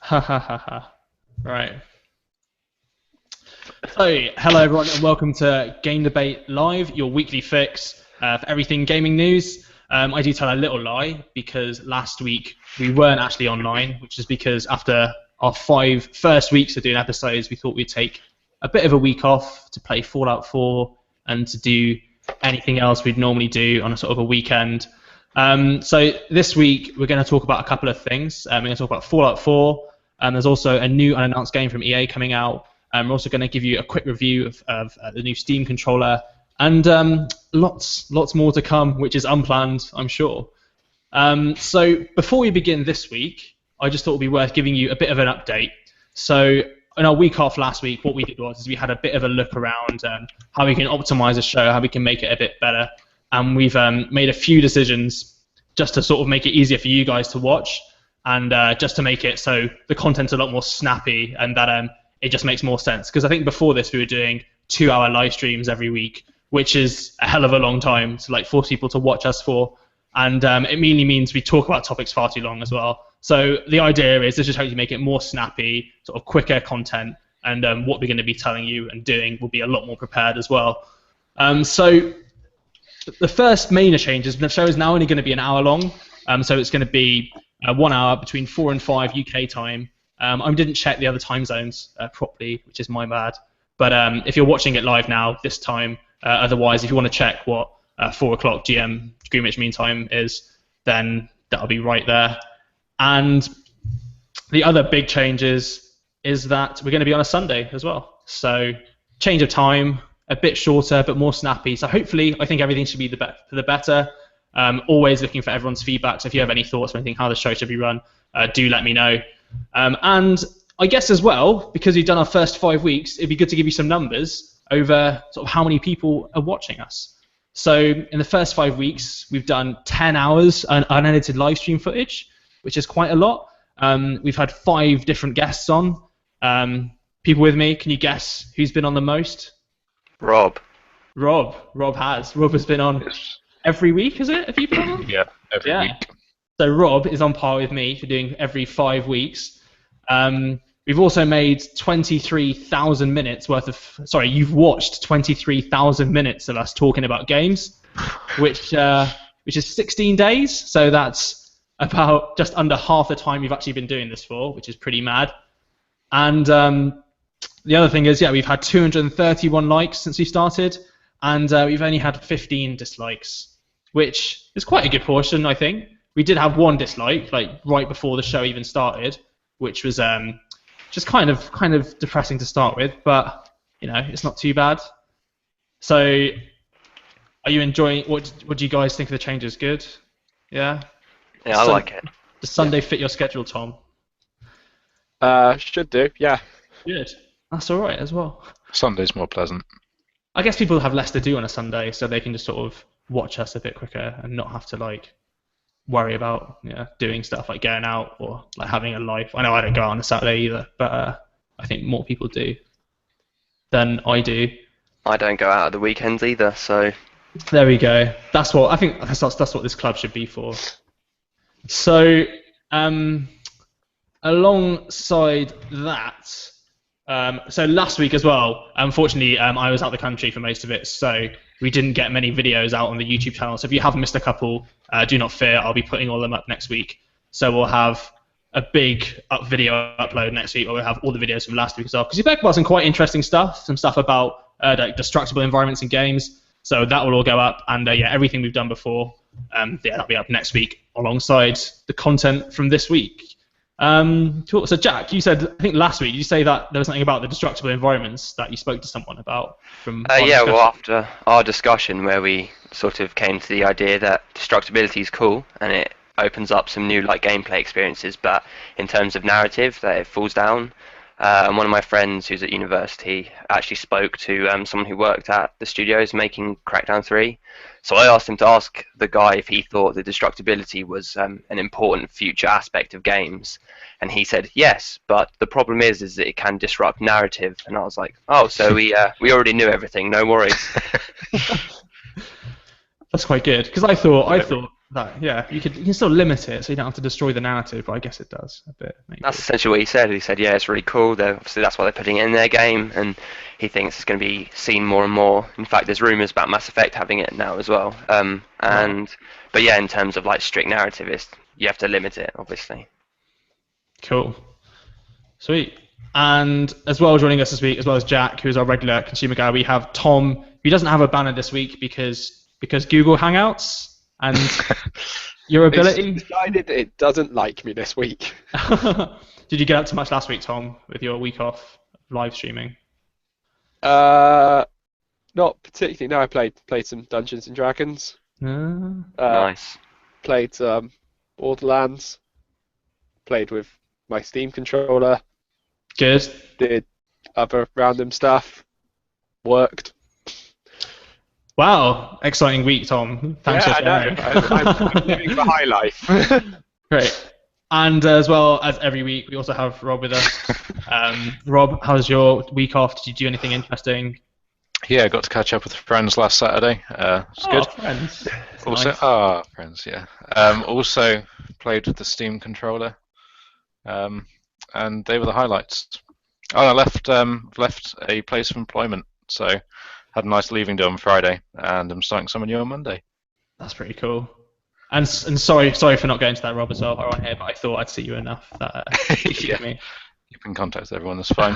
Ha ha ha ha. Right. So, hello everyone, and welcome to Game Debate Live, your weekly fix for everything gaming news. I do tell a little lie because last week we weren't actually online, which is because after our 5 first weeks of doing episodes, we thought we'd take a bit of a week off to play Fallout 4 and to do anything else we'd normally do on a sort of a weekend. So this week we're going to talk about a couple of things. We're going to talk about Fallout 4. There's also a new unannounced game from EA coming out. We're also going to give you a quick review of the new Steam controller, and lots more to come, which is unplanned, I'm sure. So before we begin this week, I just thought it would be worth giving you a bit of an update. So in our week off last week, what we did was we had a bit of a look around how we can optimize the show, how we can make it a bit better, and we've made a few decisions just to sort of make it easier for you guys to watch, and just to make it so the content's a lot more snappy and that it just makes more sense. Because I think before this we were doing 2-hour live streams every week, which is a hell of a long time to like force people to watch us for, and it mainly means we talk about topics far too long as well. So the idea is to just hopefully make it more snappy, sort of quicker content, and what we're going to be telling you and doing will be a lot more prepared as well. So the first major change is the show is now only going to be an hour long, so it's going to be 1 hour between 4 and 5 UK time. I didn't check the other time zones properly, which is my bad. But if you're watching it live now, this time, otherwise, if you want to check what 4 o'clock GM, Greenwich Mean Time is, then that'll be right there. And the other big change is that we're going to be on a Sunday as well. So change of time, a bit shorter, but more snappy. So hopefully, I think everything should be for the better. Always looking for everyone's feedback. So if you have any thoughts or anything how the show should be run, do let me know. And I guess as well, because we've done our first 5 weeks, it'd be good to give you some numbers over sort of how many people are watching us. So in the first 5 weeks, we've done 10 hours unedited live stream footage, which is quite a lot. We've had 5 different guests on. People with me, can you guess who's been on the most? Rob. Rob has been on every week, is it? Have you been on? Yeah, every week. So Rob is on par with me for doing every 5 weeks. We've also made 23,000 minutes worth of... Sorry, you've watched 23,000 minutes of us talking about games, which is 16 days. So that's about just under half the time you've actually been doing this for, which is pretty mad. And the other thing is, we've had 231 likes since we started, and we've only had 15 dislikes, which is quite a good portion, I think. We did have 1 dislike, like right before the show even started, which was just kind of depressing to start with, but it's not too bad. So, are you enjoying? What do you guys think of the changes? Good, yeah. Yeah, I like it. Does Sunday fit your schedule, Tom? Should do, yeah. Good. That's all right as well. Sunday's more pleasant. I guess people have less to do on a Sunday, so they can just sort of watch us a bit quicker and not have to worry about doing stuff like going out or having a life. I know I don't go out on a Saturday either, but I think more people do than I do. I don't go out at the weekends either, so there we go. That's what I think. That's what this club should be for. So alongside that, so last week as well, unfortunately, I was out of the country for most of it, so we didn't get many videos out on the YouTube channel. So if you have missed a couple, do not fear. I'll be putting all of them up next week. So we'll have a big video upload next week where we'll have all the videos from last week as well. Because we spoke about some quite interesting stuff, some stuff about destructible environments in games. So that will all go up. And everything we've done before, that'll be up next week alongside the content from this week. Cool. So Jack, you said, I think last week, you say that there was something about the destructible environments that you spoke to someone about from well, after our discussion where we sort of came to the idea that destructibility is cool and it opens up some new gameplay experiences, but in terms of narrative that it falls down. And one of my friends who's at university actually spoke to someone who worked at the studios making Crackdown 3. So I asked him to ask the guy if he thought that destructibility was an important future aspect of games. And he said yes, but the problem is that it can disrupt narrative. And I was like, oh, so we already knew everything, no worries. That's quite good, because I thought yeah, you can still limit it, so you don't have to destroy the narrative. But I guess it does a bit. Maybe. That's essentially what he said. He said, yeah, it's really cool. Obviously, that's why they're putting it in their game, and he thinks it's going to be seen more and more. In fact, there's rumours about Mass Effect having it now as well. But yeah, in terms of like strict narrative, you have to limit it, obviously. Cool. Sweet. And as well joining us this week, as well as Jack, who is our regular consumer guy, we have Tom, who doesn't have a banner this week because Google Hangouts and your ability. It's decided it doesn't like me this week. Did you get up to much last week, Tom, with your week off live streaming? Not particularly. No, I played some Dungeons and Dragons. Nice. Played Borderlands. Played with my Steam controller. Good. Did other random stuff. Worked. Wow, exciting week, Tom. Thanks for sharing. I'm living the high life. Great. And as well as every week, we also have Rob with us. Rob, how's your week off? Did you do anything interesting? Yeah, I got to catch up with friends last Saturday. It's good. Friends. Also, Nice. friends, yeah. Also played with the Steam controller, and they were the highlights. Oh, I left a place of employment, so had a nice leaving do on Friday, and I'm starting somewhere new on Monday. That's pretty cool. And sorry for not going to that, Rob, as well, on here, but I thought I'd see you enough that Yeah. me. Keep in contact with everyone, that's fine.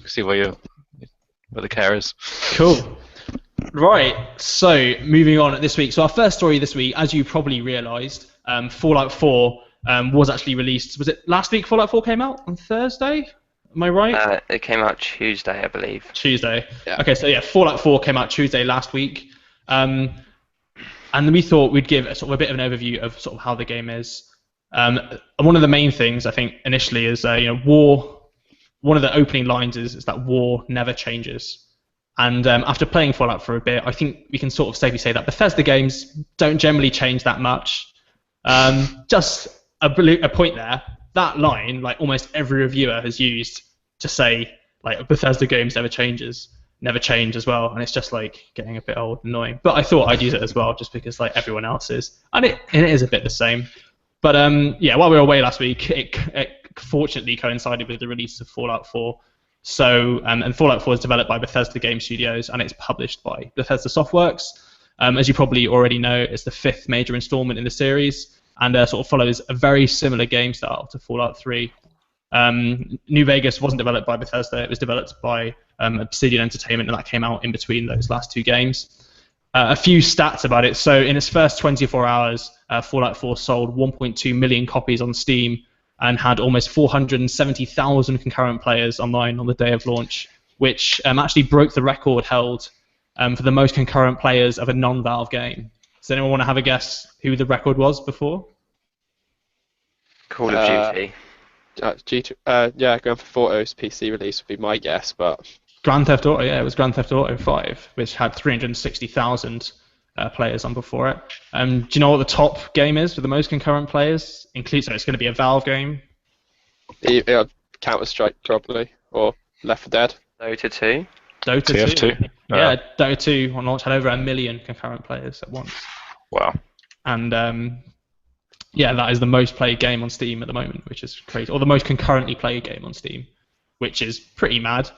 See where the care is. Cool. Right, so moving on this week. So our first story this week, as you probably realised, Fallout 4 was actually released. Was it last week Fallout 4 came out? On Thursday? Am I right? It came out Tuesday, I believe. Tuesday. Yeah. Okay, so yeah, Fallout 4 came out Tuesday last week. And we thought we'd give a bit of an overview of sort of how the game is. And one of the main things I think initially is war. One of the opening lines is that war never changes. And after playing Fallout for a bit, I think we can sort of safely say that Bethesda games don't generally change that much. Just a point there. That line, like almost every reviewer has used to say, like Bethesda games never change as well, and it's just like getting a bit old and annoying. But I thought I'd use it as well, just because like everyone else is, and it is a bit the same. But yeah, while we were away last week, it fortunately coincided with the release of Fallout 4. So and Fallout 4 is developed by Bethesda Game Studios, and it's published by Bethesda Softworks. As you probably already know, it's the 5th major installment in the series, and sort of follows a very similar game style to Fallout 3. New Vegas wasn't developed by Bethesda; it was developed by Obsidian Entertainment, and that came out in between those last two games. A few stats about it. So in its first 24 hours, Fallout 4 sold 1.2 million copies on Steam and had almost 470,000 concurrent players online on the day of launch, which actually broke the record held for the most concurrent players of a non-Valve game. Does anyone want to have a guess who the record was before? Call of Duty. Yeah, Grand Theft Auto's PC release would be my guess, but Grand Theft Auto, yeah, it was Grand Theft Auto 5, which had 360,000 players on before it. Do you know what the top game is with the most concurrent players? So it's going to be a Valve game. Counter-Strike probably, or Left 4 Dead. Dota 2. Dota 2. TF2. Yeah, Dota 2 on launch had over 1 million concurrent players at once. Wow. And yeah, that is the most played game on Steam at the moment, which is crazy. Or the most concurrently played game on Steam, which is pretty mad.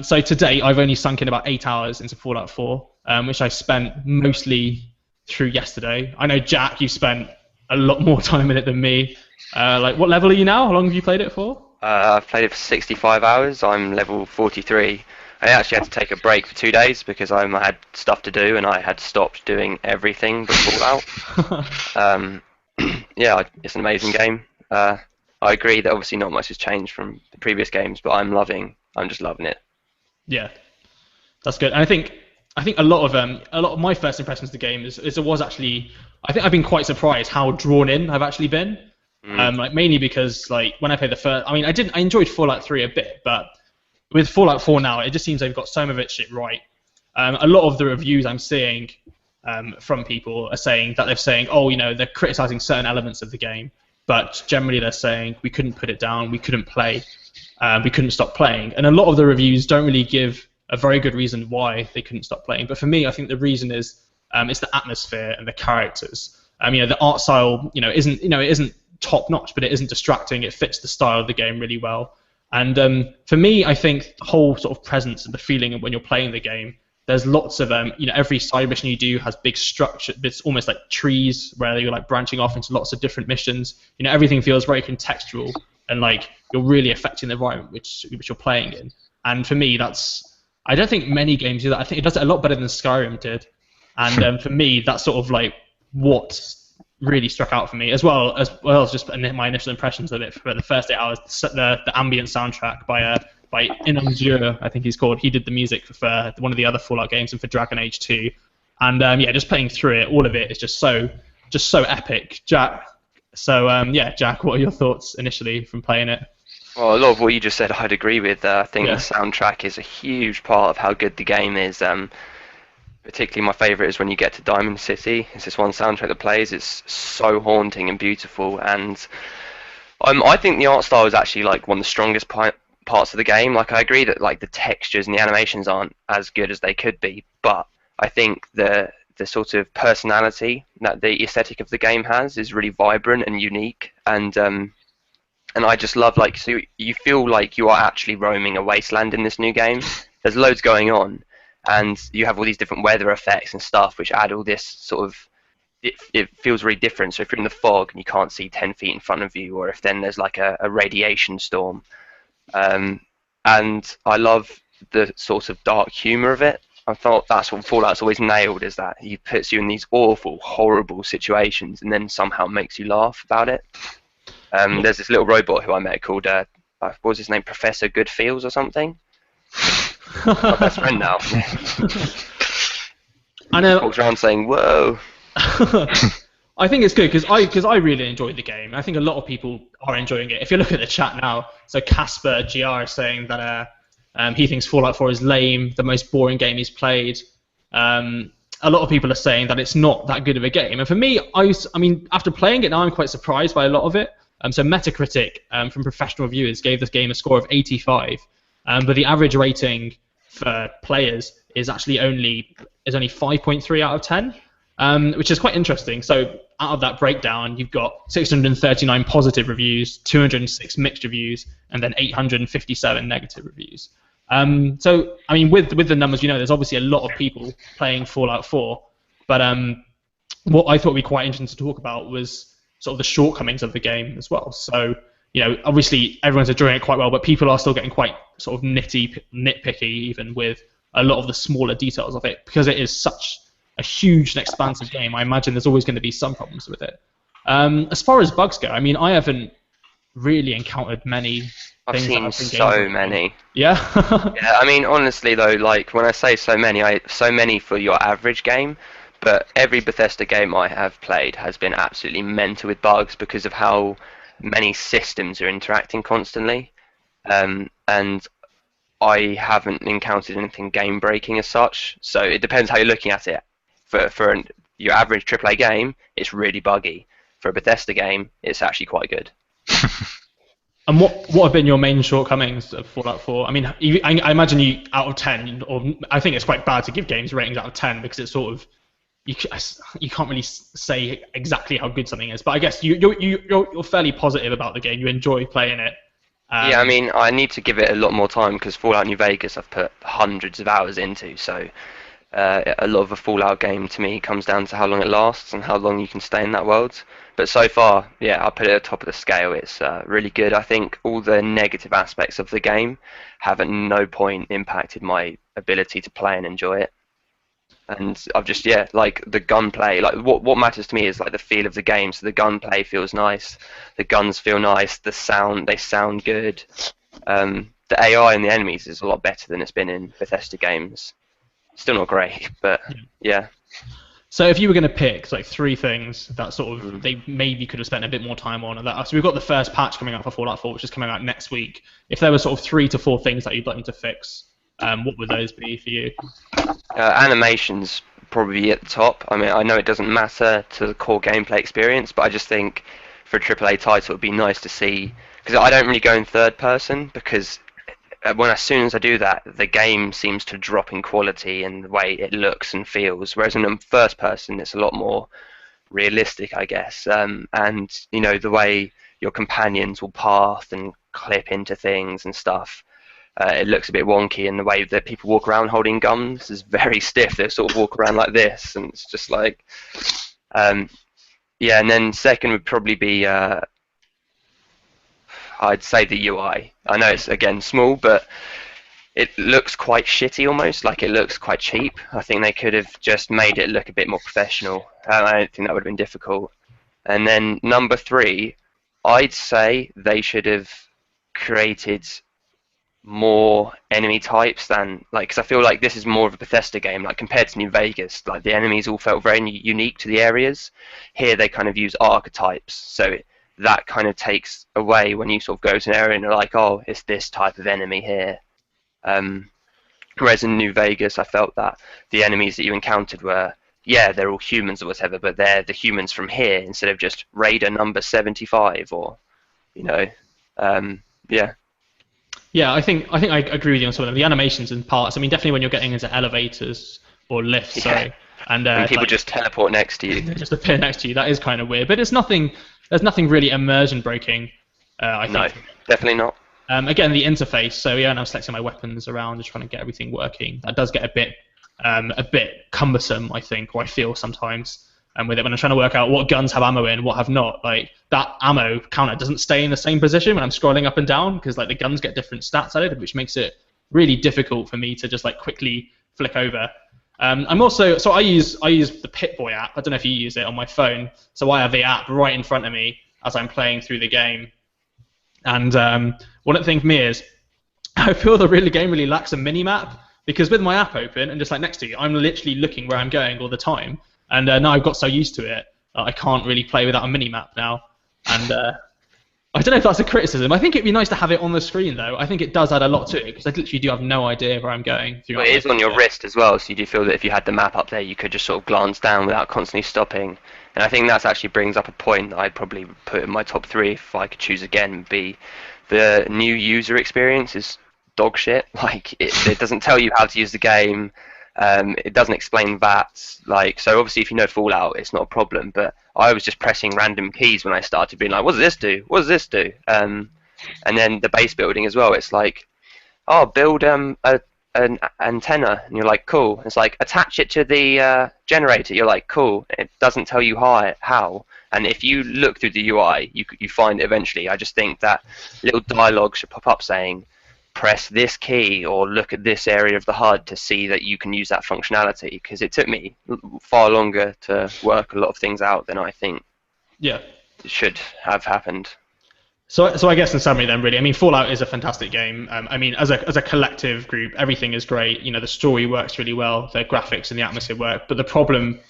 So to date, I've only sunk in about 8 hours into Fallout 4, which I spent mostly through yesterday. I know, Jack, you spent a lot more time in it than me. Like, what level are you now? How long have you played it for? I've played it for 65 hours. I'm level 43. I actually had to take a break for 2 days because I had stuff to do and I had stopped doing everything before Fallout. Yeah, it's an amazing game. I agree that obviously not much has changed from the previous games, but I'm just loving it. Yeah, that's good. And I think a lot of my first impressions of the game is it was actually, I think I've been quite surprised how drawn in I've actually been. Like mainly because like when I played the first, I enjoyed Fallout 3 a bit, but with Fallout 4 now, it just seems they've got some of it shit right. A lot of the reviews I'm seeing from people are saying that they're criticizing certain elements of the game, but generally they're saying we couldn't put it down, we couldn't play, we couldn't stop playing. And a lot of the reviews don't really give a very good reason why they couldn't stop playing. But for me, I think the reason is It's the atmosphere and the characters. The art style, it isn't top notch, but it isn't distracting. It fits the style of the game really well. And for me, I think the whole sort of presence and the feeling of when you're playing the game. There's lots of every side mission you do has big structure. It's almost like trees where you're like branching off into lots of different missions. Everything feels very contextual and like you're really affecting the environment which you're playing in. And for me, I don't think many games do that. I think it does it a lot better than Skyrim did. And for me, that's sort of like what really struck out for me, as well as just my initial impressions of it for the first 8 hours. The ambient soundtrack by Inamjur, I think he's called. He did the music for one of the other Fallout games and for Dragon Age 2. And just playing through it, all of it is just so epic. Jack, Jack, what are your thoughts initially from playing it? Well, a lot of what you just said I'd agree with. I think the soundtrack is a huge part of how good the game is. Particularly my favourite is when you get to Diamond City. It's this one soundtrack that plays. It's so haunting and beautiful. And I think the art style is actually like one of the strongest parts of the game. Like, I agree that like the textures and the animations aren't as good as they could be, but I think the sort of personality that the aesthetic of the game has is really vibrant and unique, and I just love, like, so you feel like you are actually roaming a wasteland in this new game. There's loads going on, and you have all these different weather effects and stuff which add all this sort of, it feels really different. So if you're in the fog and you can't see 10 feet in front of you, or if then there's like a radiation storm, and I love the sort of dark humour of it. I thought that's what Fallout's always nailed, is that he puts you in these awful, horrible situations and then somehow makes you laugh about it. There's this little robot who I met called, what was his name, Professor Goodfields or something? My best friend now. I know. Walks around saying, whoa. I think it's good because I really enjoyed the game. I think a lot of people are enjoying it. If you look at the chat now, so Casper GR is saying that he thinks Fallout 4 is lame, the most boring game he's played. A lot of people are saying that it's not that good of a game. And for me, I mean, after playing it now, I'm quite surprised by a lot of it. So Metacritic, from professional reviewers, gave this game a score of 85, but the average rating for players is actually only 5.3 out of 10, which is quite interesting. So out of that breakdown, you've got 639 positive reviews, 206 mixed reviews, and then 857 negative reviews. So, I mean, with the numbers, there's obviously a lot of people playing Fallout 4, but what I thought would be quite interesting to talk about was sort of the shortcomings of the game as well. So, obviously everyone's enjoying it quite well, but people are still getting quite sort of nitpicky even with a lot of the smaller details of it, because it is such a huge and expansive game. I imagine there's always going to be some problems with it. As far as bugs go, I mean, I haven't really encountered many. I've seen so many. Yeah? Yeah, I mean, honestly though, like, when I say so many for your average game, but every Bethesda game I have played has been absolutely mental with bugs because of how many systems are interacting constantly. And I haven't encountered anything game-breaking as such, so it depends how you're looking at it. For your average AAA game, it's really buggy. For a Bethesda game, it's actually quite good. And what have been your main shortcomings of Fallout 4? I mean, I imagine you, out of 10, or I think it's quite bad to give games ratings out of 10 because it's sort of, you can't really say exactly how good something is. But I guess you're fairly positive about the game. You enjoy playing it. Yeah, I mean, I need to give it a lot more time because Fallout New Vegas I've put hundreds of hours into, so a lot of a Fallout game to me comes down to how long it lasts and how long you can stay in that world. But so far, yeah, I'll put it at the top of the scale. It's really good. I think all the negative aspects of the game have at no point impacted my ability to play and enjoy it. And I've just, like the gunplay, like what matters to me is like the feel of the game. So the gunplay feels nice, the guns feel nice, they sound good. The AI and the enemies is a lot better than it's been in Bethesda games. Still not great, but yeah. So if you were going to pick like 3 things that sort of they maybe could have spent a bit more time on, so we've got the first patch coming out for Fallout 4, which is coming out next week. If there were sort of 3 to 4 things that you'd like them to fix, what would those be for you? Animations probably at the top. I mean, I know it doesn't matter to the core gameplay experience, but I just think for a AAA title, it'd be nice to see, because I don't really go in third person because when as soon as I do that, the game seems to drop in quality and the way it looks and feels. Whereas in the first person, it's a lot more realistic, I guess. And the way your companions will path and clip into things and stuff. It looks a bit wonky, and the way that people walk around holding guns is very stiff. They sort of walk around like this, and it's just like, yeah. And then second would probably be, I'd say the UI. I know it's again small, but it looks quite shitty almost. Like it looks quite cheap. I think they could have just made it look a bit more professional. I don't think that would have been difficult. And then number 3, I'd say they should have created more enemy types than because I feel like this is more of a Bethesda game, like compared to New Vegas. Like the enemies all felt very unique to the areas. Here they kind of use archetypes, so that kind of takes away when you sort of go to an area and you're like, oh, it's this type of enemy here. Whereas in New Vegas, I felt that the enemies that you encountered were, yeah, they're all humans or whatever, but they're the humans from here instead of just Raider number 75 or, yeah. Yeah, I think I agree with you on some of them. The animations and parts. I mean, definitely when you're getting into elevators or lifts, sorry, and people just teleport next to you. They just appear next to you. That is kind of weird, but it's nothing. There's nothing really immersion breaking. I think. No, definitely not. Again, the interface. So yeah, and I'm selecting my weapons around, just trying to get everything working. That does get a bit cumbersome, I think, or I feel sometimes. And with it, when I'm trying to work out what guns have ammo in, what have not, like that ammo counter doesn't stay in the same position when I'm scrolling up and down because like the guns get different stats added, which makes it really difficult for me to just like quickly flick over. I'm also I use the Pip-Boy app. I don't know if you use it on my phone. So I have the app right in front of me as I'm playing through the game. And one of the things for me is I feel the game really lacks a mini map because with my app open and just like next to you, I'm literally looking where I'm going all the time. And now I've got so used to it, I can't really play without a mini-map now. And I don't know if that's a criticism. I think it'd be nice to have it on the screen, though. I think it does add a lot to it, because I literally do have no idea where I'm going. Well, it is on your wrist as well, so you do feel that if you had the map up there, you could just sort of glance down without constantly stopping. And I think that actually brings up a point that I'd probably put in my top 3 if I could choose again, would be the new user experience is dog shit. Like, it doesn't tell you how to use the game. It doesn't explain that, so obviously if you know Fallout, it's not a problem, but I was just pressing random keys when I started being like, what does this do? What does this do? And then the base building as well, it's like, oh, build an antenna, and you're like, cool. It's like, attach it to the generator, you're like, cool. It doesn't tell you how. And if you look through the UI, you find it eventually. I just think that little dialogue should pop up saying, press this key or look at this area of the HUD to see that you can use that functionality, because it took me far longer to work a lot of things out than I think it should have happened. So I guess in summary then, really, I mean, Fallout is a fantastic game. I mean, as a collective group, everything is great. The story works really well, the graphics and the atmosphere work. But the problem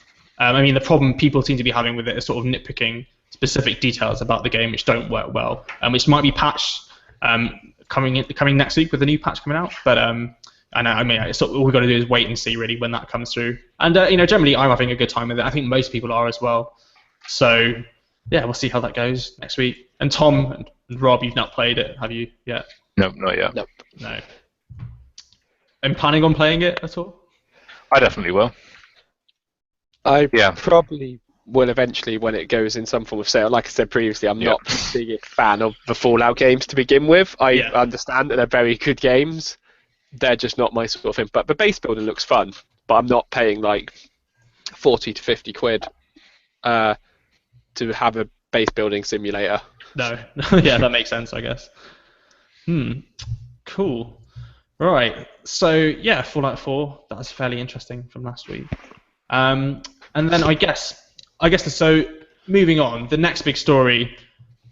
people seem to be having with it is sort of nitpicking specific details about the game which don't work well, which might be patched coming next week with the new patch coming out. But all we've got to do is wait and see really when that comes through. And generally I'm having a good time with it. I think most people are as well. So yeah, we'll see how that goes next week. And Tom and Rob, you've not played it, have you yet? Nope, not yet. Nope. No. Are you planning on playing it at all? I definitely will. I probably will eventually when it goes in some form of sale. Like I said previously, I'm not a big fan of the Fallout games to begin with. I understand that they're very good games. They're just not my sort of thing. But the base building looks fun, but I'm not paying like 40 to 50 quid to have a base building simulator. No. Yeah, that makes sense, I guess. Cool. Right. So yeah, Fallout 4, that was fairly interesting from last week. And then I guess so moving on, the next big story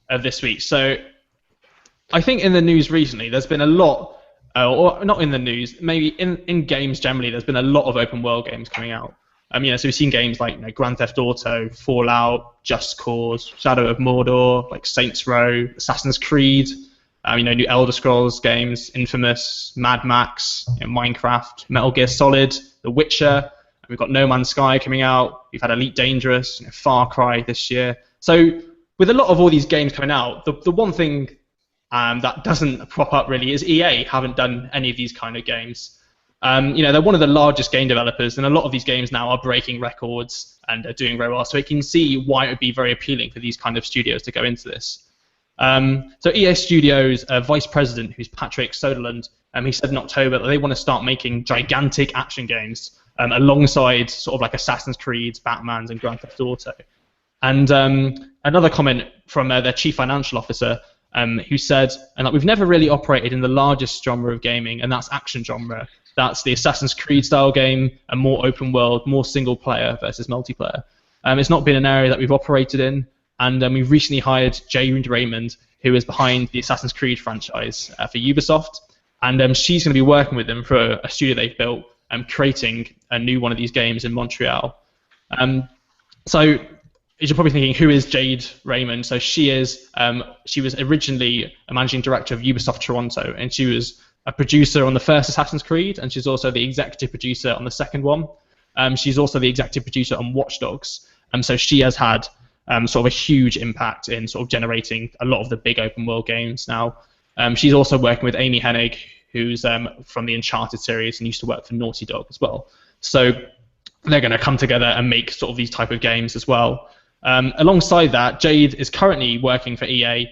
of this week. So I think in the news recently there's been a lot, or not in the news, maybe in games generally, there's been a lot of open world games coming out. So we've seen games like Grand Theft Auto, Fallout, Just Cause, Shadow of Mordor, like Saints Row, Assassin's Creed, new Elder Scrolls games, Infamous, Mad Max, Minecraft, Metal Gear Solid, The Witcher. We've got No Man's Sky coming out. We've had Elite Dangerous, Far Cry this year. So with a lot of all these games coming out, the one thing that doesn't prop up really is EA haven't done any of these kind of games. They're one of the largest game developers, and a lot of these games now are breaking records and are doing very well. So you can see why it would be very appealing for these kind of studios to go into this. So EA Studios vice president, who's Patrick Soderlund, he said in October that they want to start making gigantic action games alongside sort of like Assassin's Creed, Batman's, and Grand Theft Auto. And another comment from their chief financial officer, who said, and we've never really operated in the largest genre of gaming, and that's action genre. That's the Assassin's Creed style game, a more open world, more single player versus multiplayer. It's not been an area that we've operated in, and we've recently hired Jade Raymond, who is behind the Assassin's Creed franchise for Ubisoft, and she's going to be working with them for a studio they've built, creating a new one of these games in Montreal. So you're probably thinking, who is Jade Raymond? So she was originally a managing director of Ubisoft Toronto, and she was a producer on the first Assassin's Creed, and she's also the executive producer on the second one. She's also the executive producer on Watch Dogs, so she has had sort of a huge impact in sort of generating a lot of the big open world games now. She's also working with Amy Hennig, who's from the Uncharted series and used to work for Naughty Dog as well. So they're going to come together and make sort of these type of games as well. Alongside that, Jade is currently working for EA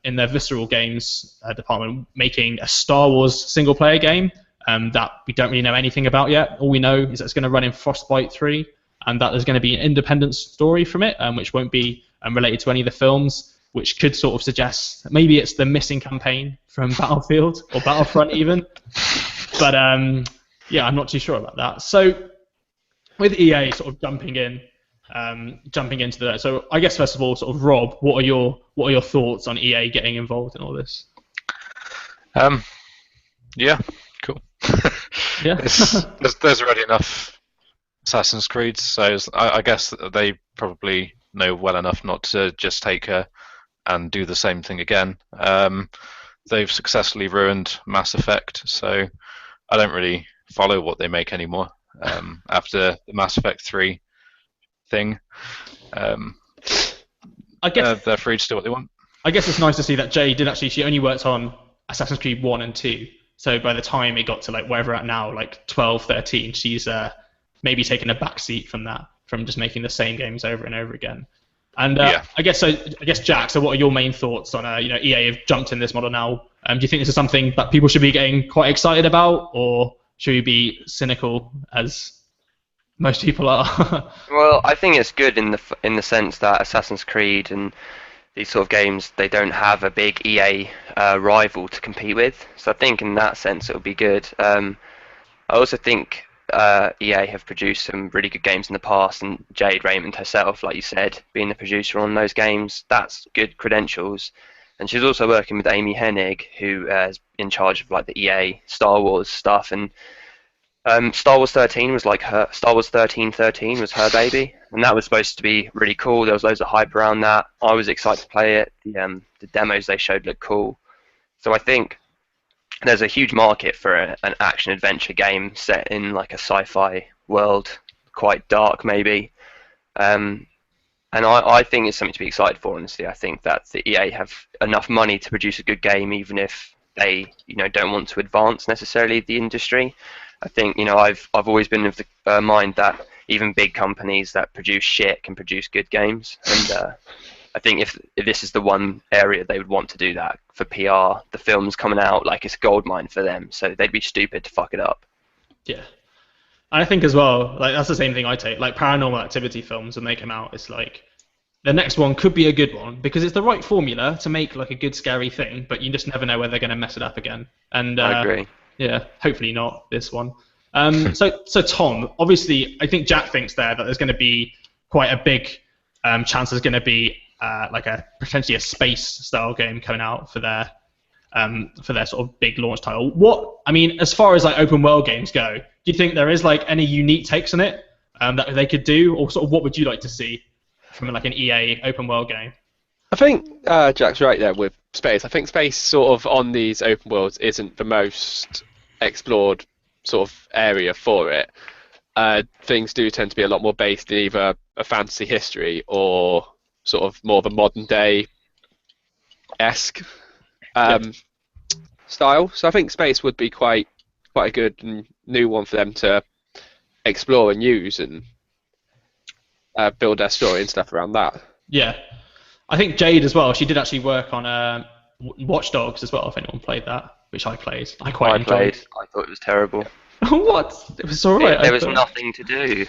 in their Visceral Games department, making a Star Wars single-player game that we don't really know anything about yet. All we know is that it's going to run in Frostbite 3, and that there's going to be an independent story from it, which won't be related to any of the films, which could sort of suggest maybe it's the missing campaign from Battlefield or Battlefront even. But yeah, I'm not too sure about that. So with EA sort of jumping into that, so I guess first of all, sort of Rob, what are your thoughts on EA getting involved in all this? Yeah, cool. Yeah. there's already enough Assassin's Creed, so I guess that they probably know well enough not to just take her and do the same thing again. They've successfully ruined Mass Effect, so I don't really follow what they make anymore after the Mass Effect 3 thing. I guess they're free to do what they want. I guess it's nice to see that Jay she only worked on Assassin's Creed 1 and 2, so by the time it got to like wherever at now, like 12, 13, she's maybe taken a back seat from that, from just making the same games over and over again. And yeah. I guess Jack, so what are your main thoughts on EA have jumped in this model now? Do you think this is something that people should be getting quite excited about, or should we be cynical as most people are? Well, I think it's good in the sense that Assassin's Creed and these sort of games, they don't have a big EA rival to compete with. So I think in that sense it'll be good. I also think EA have produced some really good games in the past, and Jade Raymond herself, like you said, being the producer on those games, that's good credentials. And she's also working with Amy Hennig, who is in charge of like the EA Star Wars stuff. And Star Wars 13 was like her. Star Wars 1313 was her baby, and that was supposed to be really cool. There was loads of hype around that. I was excited to play it. The demos they showed looked cool. So I think there's a huge market for an action-adventure game set in like a sci-fi world, quite dark maybe. And I think it's something to be excited for, honestly. I think that the EA have enough money to produce a good game, even if they don't want to advance necessarily the industry. I think I've always been of the mind that even big companies that produce shit can produce good games, and I think if this is the one area they would want to do that for PR, the film's coming out like it's a goldmine for them, so they'd be stupid to fuck it up. Yeah, and I think as well, like that's the same thing I take. Like Paranormal Activity films, when they come out, it's like the next one could be a good one because it's the right formula to make like a good scary thing, but you just never know where they're going to mess it up again. And I agree. Yeah, hopefully not this one. So Tom, obviously, I think Jack thinks there that there's going to be quite a big chance there's going to be like potentially a space-style game coming out for their sort of big launch title. As far as like open world games go, do you think there is like any unique takes on it that they could do, or sort of what would you like to see from like an EA open world game? I think Jack's right there with space. I think space sort of on these open worlds isn't the most explored sort of area for it. Things do tend to be a lot more based in either a fantasy history or sort of more of a modern day esque style. So I think space would be quite a good and new one for them to explore and use and build their story and stuff around that. Yeah, I think Jade as well. She did actually work on Watch Dogs as well. If anyone played that, which I played, I quite enjoyed. I thought it was terrible. What? It was alright. There was nothing to do.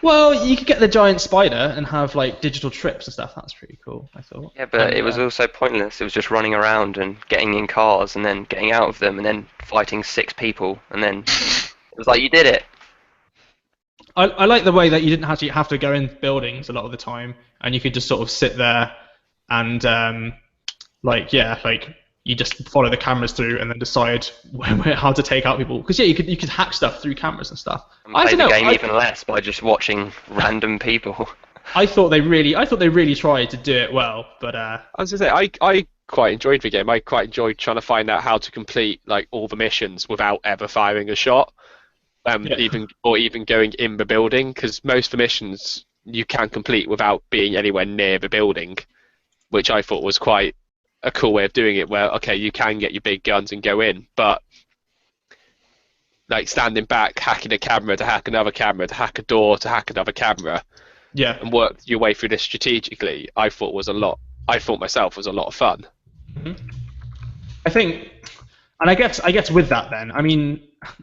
Well, you could get the giant spider and have like digital trips and stuff. That's pretty cool, I thought. Yeah, but it was also pointless. It was just running around and getting in cars and then getting out of them and then fighting 6 people and then it was like you did it. I like the way that you didn't actually have to go in buildings a lot of the time, and you could just sort of sit there and you just follow the cameras through and then decide how to take out people. Because you could hack stuff through cameras and stuff. And play the game even less by just watching random people. I thought they really tried to do it well, but I was gonna say I quite enjoyed the game. I quite enjoyed trying to find out how to complete like all the missions without ever firing a shot. Even going in the building, because most of the missions you can complete without being anywhere near the building, which I thought was quite a cool way of doing it. Where okay, you can get your big guns and go in, but like standing back, hacking a camera to hack another camera to hack a door to hack another camera, and work your way through this strategically, I thought myself was a lot of fun. Mm-hmm. I think, and I guess with that then, I mean,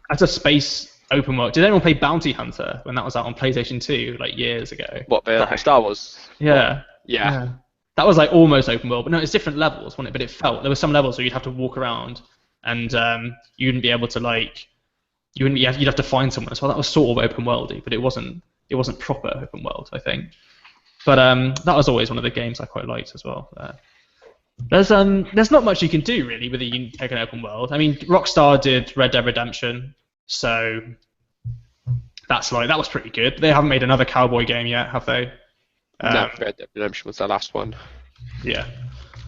as a space open world, did anyone play Bounty Hunter when that was out on PlayStation 2 like years ago? What, the Star Wars? Yeah. Yeah. That was like almost open world, but no, it's different levels, wasn't it? But it felt there were some levels where you'd have to walk around, and you wouldn't be able to you'd have to find someone as well. That was sort of open worldy, but it wasn't proper open world, I think. But that was always one of the games I quite liked as well. There's not much you can do really with an open world. I mean, Rockstar did Red Dead Redemption, so that was pretty good. They haven't made another cowboy game yet, have they? No, Red Dead Redemption was the last one. Yeah.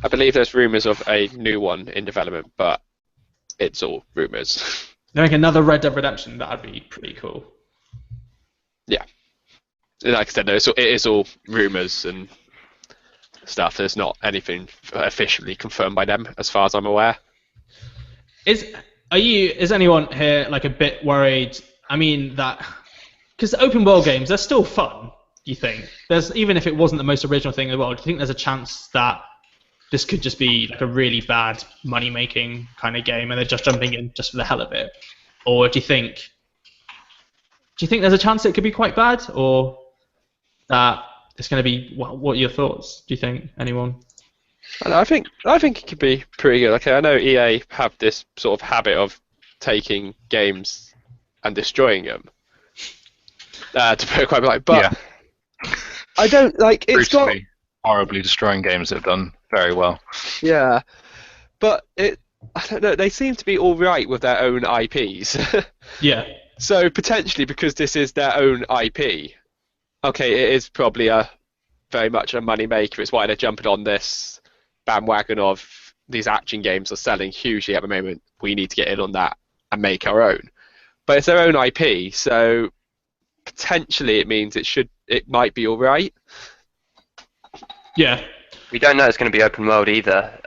I believe there's rumours of a new one in development, but it's all rumours. They make another Red Dead Redemption, that'd be pretty cool. Yeah. Like I said, it is all rumours and stuff. There's not anything officially confirmed by them, as far as I'm aware. Is anyone here like a bit worried? I mean that because open world games, they're still fun. Do you think even if it wasn't the most original thing in the world, do you think there's a chance that this could just be like a really bad money-making kind of game, and they're just jumping in just for the hell of it? Or do you think there's a chance it could be quite bad, or that it's going to be? What are your thoughts? Do you think anyone? I think it could be pretty good. Okay, I know EA have this sort of habit of taking games and destroying them. To put it quite like, but yeah. I don't like it's got horribly destroying games that have done very well. Yeah, but I don't know. They seem to be all right with their own IPs. Yeah. So potentially, because this is their own IP, okay, it is probably very much a money maker. It's why they're jumping on this bandwagon of these action games are selling hugely at the moment. We need to get in on that and make our own. But it's their own IP, so potentially it means it might be all right. Yeah. We don't know it's going to be open world either.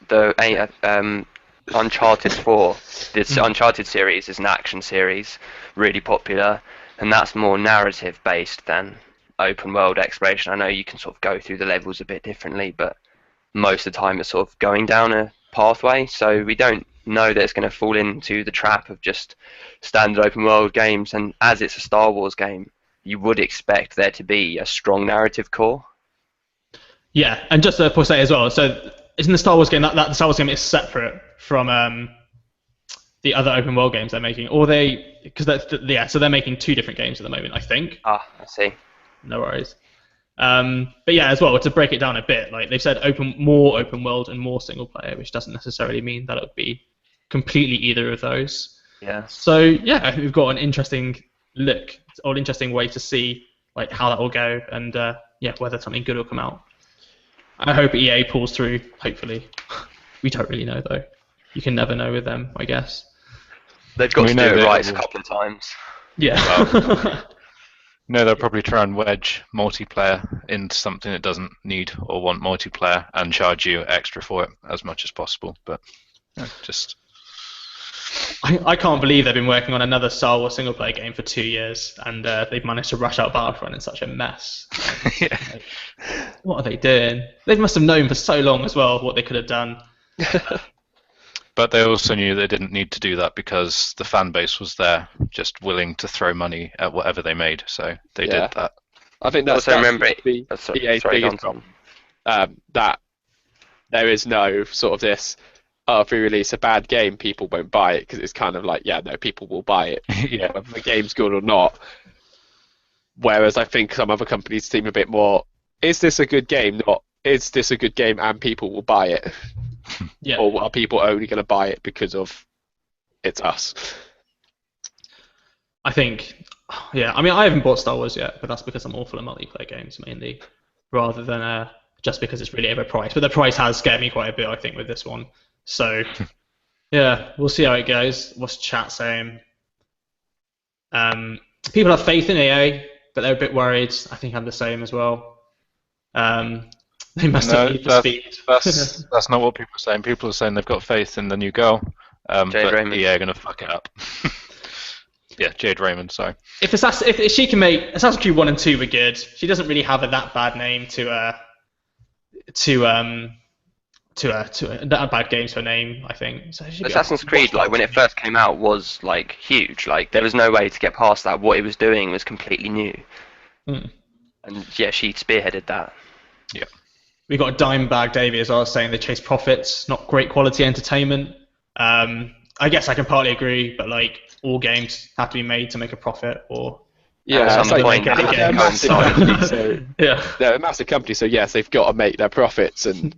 The Uncharted 4, this Uncharted series is an action series, really popular, and that's more narrative based than open world exploration. I know you can sort of go through the levels a bit differently, but most of the time it's sort of going down a pathway, so we don't know that it's going to fall into the trap of just standard open world games. And as it's a Star Wars game, you would expect there to be a strong narrative core. Yeah, and just to say as well, so isn't the Star Wars game that the Star Wars game is separate from the other open world games they're making, or so they're making 2 different games at the moment, I think. Ah, I see. No worries. But yeah, as well, to break it down a bit, like they've said more open world and more single player, which doesn't necessarily mean that it would be completely either of those. Yeah. So yeah, we've got an interesting look, or an interesting way to see like how that will go, and whether something good will come out. I hope EA pulls through. Hopefully, we don't really know though. You can never know with them, I guess. They've got to do it right a couple of times. Yeah. No, they'll probably try and wedge multiplayer into something that doesn't need or want multiplayer and charge you extra for it as much as possible. But just. I can't believe they've been working on another Star Wars single-player game for 2 years, and they've managed to rush out Battlefront in such a mess. Yeah. Like, what are they doing? They must have known for so long as well what they could have done. But they also knew they didn't need to do that because the fan base was there, just willing to throw money at whatever they made. So they did that. I think that's also remember the EA's biggest problem. That there is no sort of this. Oh, if we release a bad game, people won't buy it because it's kind of like, yeah, no, people will buy it, Yeah. whether the game's good or not. Whereas I think some other companies seem a bit more, is this a good game? Not, is this a good game and people will buy it? Yeah. Or are people only going to buy it because of it's us? I think, yeah. I mean, I haven't bought Star Wars yet, but that's because I'm awful at multiplayer games mainly, rather than just because it's really overpriced. But the price has scared me quite a bit, I think, with this one. So, yeah, we'll see how it goes. What's chat saying? People have faith in EA, but they're a bit worried. I think I'm the same as well. They must have need for speed. That's not what people are saying. People are saying they've got faith in the new girl, but Raymond. EA are going to fuck it up. Yeah, Jade Raymond, sorry. If she can make Assassin's Creed 1 and 2 were good, she doesn't really have that bad name to that bad game to her name, I think. So Assassin's Creed, like when it first came out, was like huge. Like there was no way to get past that. What it was doing was completely new. Mm. And yeah, she spearheaded that. Yeah. We got Dimebag Davey as well saying they chase profits, not great quality entertainment. I guess I can partly agree, but like all games have to be made to make a profit, or at some point they're a massive company, so yeah, they're a massive company, so yes, they've got to make their profits and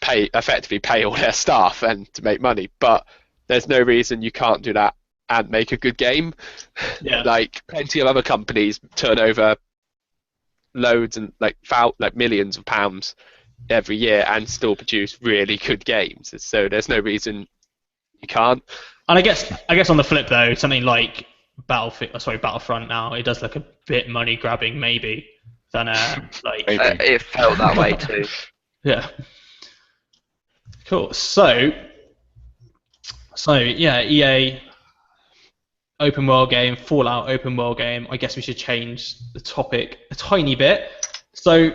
effectively pay all their staff and to make money. But there's no reason you can't do that and make a good game. Yeah. Like plenty of other companies turn over loads and like millions of pounds every year and still produce really good games. So there's no reason you can't. And I guess on the flip though, something like Battlefront now, it does look a bit money grabbing maybe than like it felt that way too. Yeah. Cool. So yeah, EA open world game, Fallout open world game. I guess we should change the topic a tiny bit. So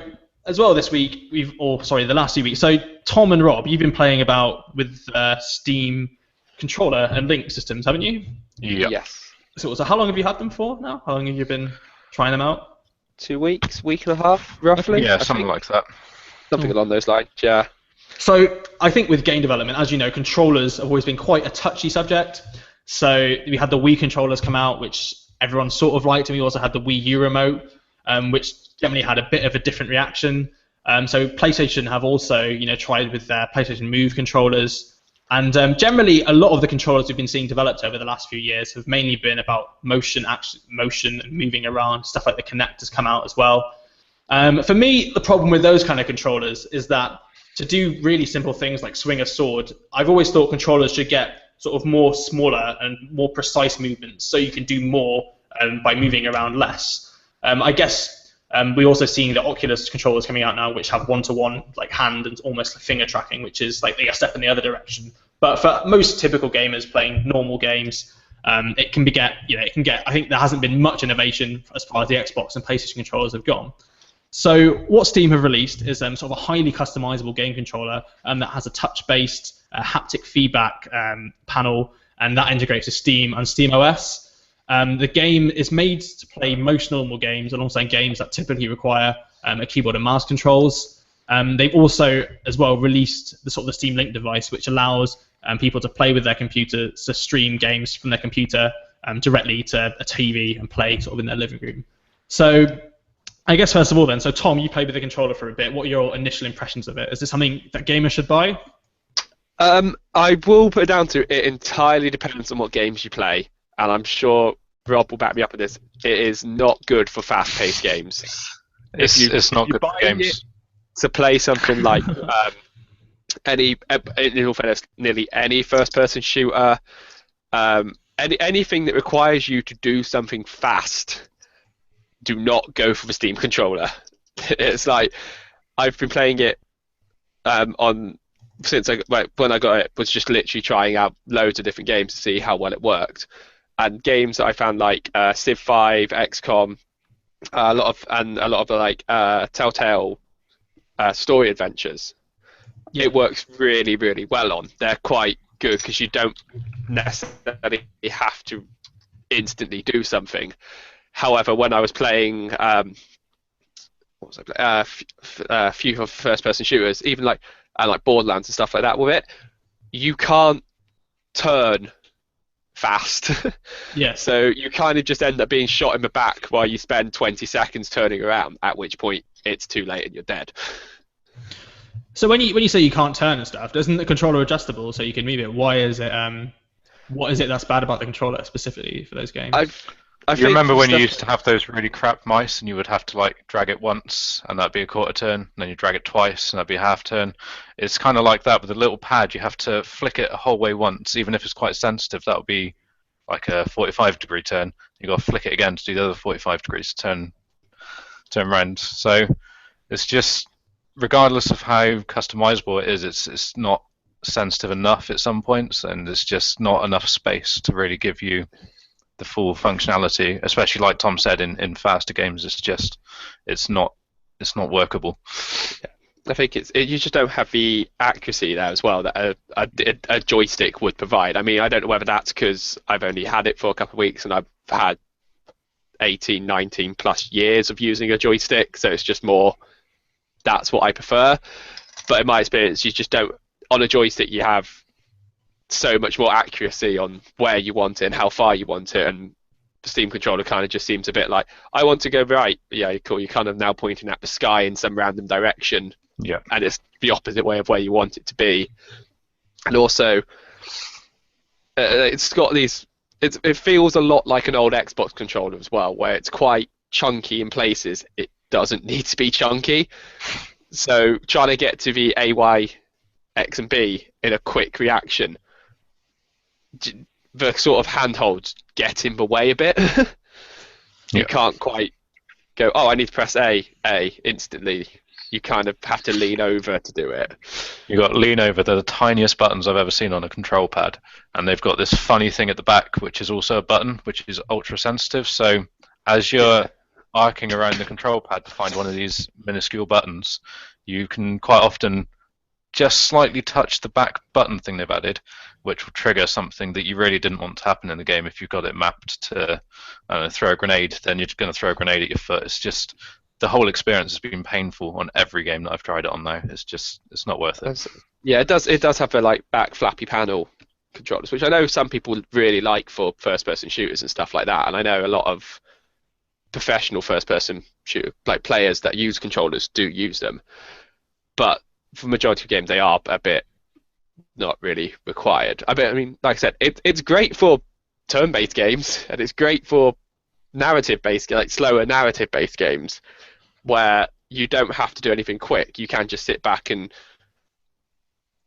as well this week, the last 2 weeks. So Tom and Rob, you've been playing about with Steam controller and link systems, haven't you? Yeah. Yes. So how long have you had them for now? How long have you been trying them out? 2 weeks, week and a half, roughly. Yeah, something like that. Something along those lines. Yeah. So I think with game development, as you know, controllers have always been quite a touchy subject. So we had the Wii controllers come out, which everyone sort of liked, and we also had the Wii U remote, which generally had a bit of a different reaction. So PlayStation have also, tried with their PlayStation Move controllers, and generally a lot of the controllers we've been seeing developed over the last few years have mainly been about motion and moving around. Stuff like the Kinect has come out as well. For me, the problem with those kind of controllers is that to do really simple things like swing a sword, I've always thought controllers should get sort of more smaller and more precise movements, so you can do more by moving around less. I guess we're also seeing the Oculus controllers coming out now, which have one-to-one like hand and almost like finger tracking, which is like a step in the other direction. But for most typical gamers playing normal games, it can get. I think there hasn't been much innovation as far as the Xbox and PlayStation controllers have gone. So what Steam have released is sort of a highly customizable game controller that has a touch-based haptic feedback panel, and that integrates with Steam and SteamOS. The game is made to play most normal games alongside games that typically require a keyboard and mouse controls. They've also, as well, released the Steam Link device, which allows people to play with their computer, to stream games from their computer directly to a TV and play sort of in their living room. So I guess first of all then, so Tom, you played with the controller for a bit. What are your initial impressions of it? Is this something that gamers should buy? I will put it down to it entirely depends on what games you play, and I'm sure Rob will back me up on this. It is not good for fast-paced games. It's not good for games. To play something like in all fairness, nearly any first-person shooter, anything that requires you to do something fast, do not go for the Steam controller. It's like I've been playing it on since when I got it, was just literally trying out loads of different games to see how well it worked, and games that I found like Civ 5, XCOM, a lot of the like Telltale story adventures. Yeah. It works really, really well on. They're quite good because you don't necessarily have to instantly do something. However, when I was playing few first-person shooters, even like Borderlands and stuff like that with it, you can't turn fast. Yeah. So you kind of just end up being shot in the back while you spend 20 seconds turning around, at which point it's too late and you're dead. So when you say you can't turn and stuff, isn't the controller adjustable so you can move it? Why is it? What is it that's bad about the controller specifically for those games? You remember when you used to have those really crap mice and you would have to like drag it once and that'd be a quarter turn, and then you drag it twice and that'd be a half turn. It's kind of like that with a little pad. You have to flick it a whole way once, even if it's quite sensitive. That would be like a 45-degree turn. You got to flick it again to do the other 45 degrees turn round. So it's just, regardless of how customizable it is, it's not sensitive enough at some points, and there's just not enough space to really give you the full functionality, especially like Tom said in faster games. It's not workable. I think you just don't have the accuracy there as well that a joystick would provide. I mean, I don't know whether that's because I've only had it for a couple of weeks and I've had 18, 19 plus years of using a joystick, so it's just more that's what I prefer. But in my experience, you just don't, on a joystick you have so much more accuracy on where you want it and how far you want it, and the Steam controller kind of just seems a bit like, I want to go right. Yeah, cool. You're kind of now pointing at the sky in some random direction. Yeah. And it's the opposite way of where you want it to be. And also, it's got these. It feels a lot like an old Xbox controller as well, where it's quite chunky in places. It doesn't need to be chunky. So trying to get to the A, Y, X, and B in a quick reaction, the sort of handholds get in the way a bit. You can't quite go, oh, I need to press A instantly. You kind of have to lean over to do it. You got to lean over. They're the tiniest buttons I've ever seen on a control pad, and they've got this funny thing at the back, which is also a button, which is ultra sensitive. So as you're arcing around the control pad to find one of these minuscule buttons, you can quite often just slightly touch the back button thing they've added, which will trigger something that you really didn't want to happen in the game. If you've got it mapped to throw a grenade, then you're going to throw a grenade at your foot. It's just, the whole experience has been painful on every game that I've tried it on now. It's not worth it. Yeah, it does have the like back flappy panel controllers, which I know some people really like for first-person shooters and stuff like that, and I know a lot of professional first-person shooter like players that use controllers do use them, but for the majority of games they are a bit not really required. I mean, like I said, it's great for turn-based games, and it's great for narrative-based, like slower narrative-based games, where you don't have to do anything quick. You can just sit back and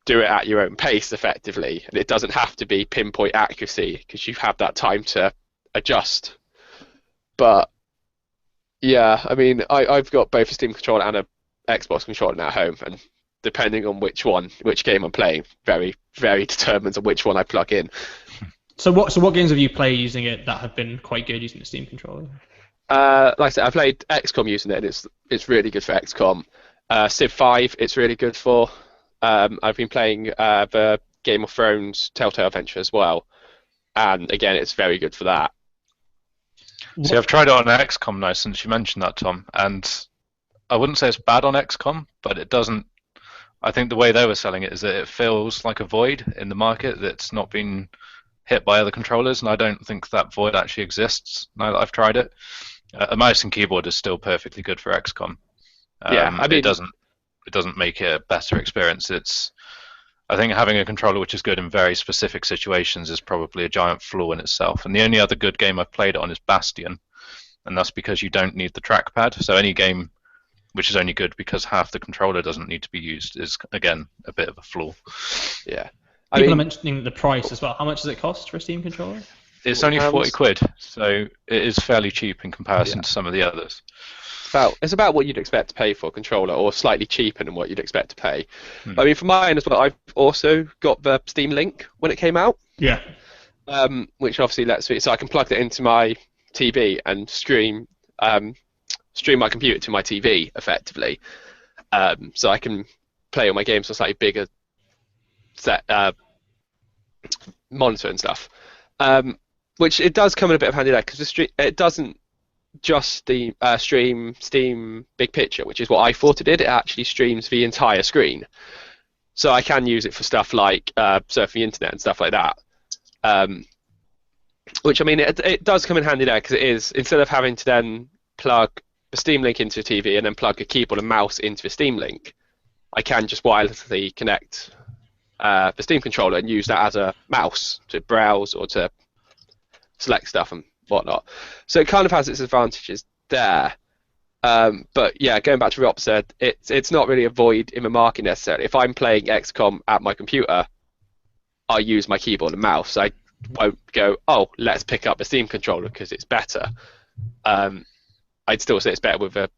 do it at your own pace, effectively, and it doesn't have to be pinpoint accuracy because you have that time to adjust. But yeah, I mean, I've got both a Steam controller and a Xbox controller now at home, and depending on which game I'm playing, very, very determines on which one I plug in. So what games have you played using it that have been quite good using the Steam controller? Like I said, I played XCOM using it, and it's really good for XCOM. Civ 5, it's really good for. I've been playing the Game of Thrones Telltale Adventure as well, and again, it's very good for that. See, I've tried it on XCOM now since you mentioned that, Tom, and I wouldn't say it's bad on XCOM, but it doesn't. I think the way they were selling it is that it feels like a void in the market that's not been hit by other controllers, and I don't think that void actually exists now that I've tried it. A mouse and keyboard is still perfectly good for XCOM. Yeah, I mean, it doesn't make it a better experience. I think having a controller which is good in very specific situations is probably a giant flaw in itself. And the only other good game I've played it on is Bastion, and that's because you don't need the trackpad. So any game which is only good because half the controller doesn't need to be used is, again, a bit of a flaw. Yeah. People are mentioning the price as well. How much does it cost for a Steam controller? It's only 40 quid, so it is fairly cheap in comparison to some of the others. It's about what you'd expect to pay for a controller, or slightly cheaper than what you'd expect to pay. I mean, for mine as well, I've also got the Steam Link when it came out. Yeah. Which obviously lets me, so I can plug it into my TV and stream my computer to my TV effectively. So I can play all my games on slightly bigger set monitor and stuff. Which it does come in a bit of handy there, because it doesn't just stream Steam Big Picture, which is what I thought it did. It actually streams the entire screen, so I can use it for stuff like surfing the internet and stuff like that. Which, I mean, it does come in handy there, because it is, instead of having to then plug the Steam Link into a TV and then plug a keyboard and mouse into the Steam Link, I can just wirelessly connect the Steam controller and use that as a mouse to browse or to select stuff and whatnot. So it kind of has its advantages there. But yeah, going back to what Rob said, it's not really a void in the market necessarily. If I'm playing XCOM at my computer, I use my keyboard and mouse. I won't go, oh, let's pick up a Steam controller because it's better. I'd still say it's better with a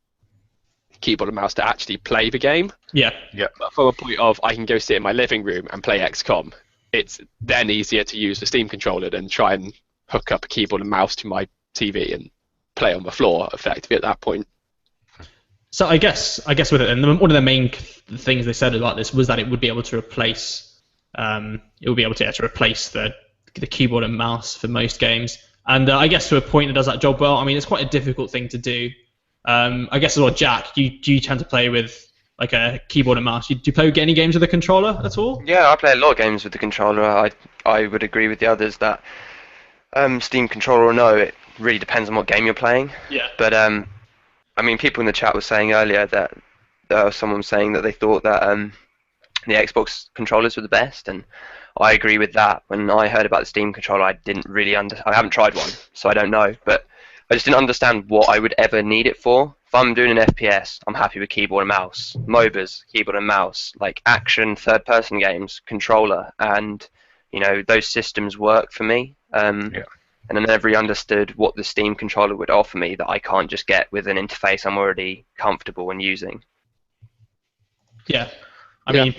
keyboard and mouse to actually play the game. Yeah. But from a point of, I can go sit in my living room and play XCOM, it's then easier to use the Steam controller than try and hook up a keyboard and mouse to my TV and play on the floor effectively at that point. So I guess with it, and one of the main things they said about this was that it would be able to replace the keyboard and mouse for most games. And I guess to a point it does that job well. I mean, it's quite a difficult thing to do. I guess as well, Jack, do you tend to play with like a keyboard and mouse? Do you play any games with a controller at all? Yeah, I play a lot of games with the controller. I would agree with the others that Steam controller or no, it really depends on what game you're playing. Yeah. But I mean, people in the chat were saying earlier that someone was saying that they thought that the Xbox controllers were the best, and I agree with that. When I heard about the Steam controller, I didn't really I haven't tried one, so I don't know, but I just didn't understand what I would ever need it for. If I'm doing an FPS, I'm happy with keyboard and mouse. MOBAs, keyboard and mouse. Like action, third-person games, controller, and those systems work for me. And I never really understood what the Steam controller would offer me that I can't just get with an interface I'm already comfortable in using. Yeah. I mean,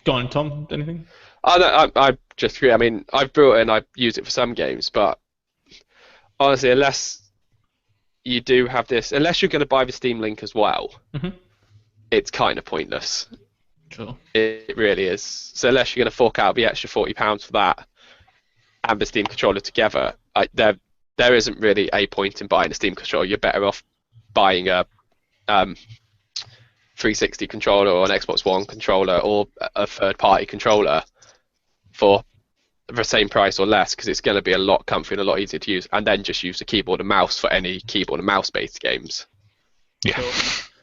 go on, Tom. Anything? I just agree. I mean, I've brought it and I've used it for some games, but honestly, unless you do have this, unless you're going to buy the Steam Link as well, it's kind of pointless. Sure. It really is. So unless you're going to fork out the extra £40 for that and the Steam controller together, there isn't really a point in buying a Steam controller. You're better off buying a 360 controller or an Xbox One controller or a third-party controller for the same price or less, because it's going to be a lot comfier and a lot easier to use, and then just use a keyboard and mouse for any keyboard and mouse based games. Yeah.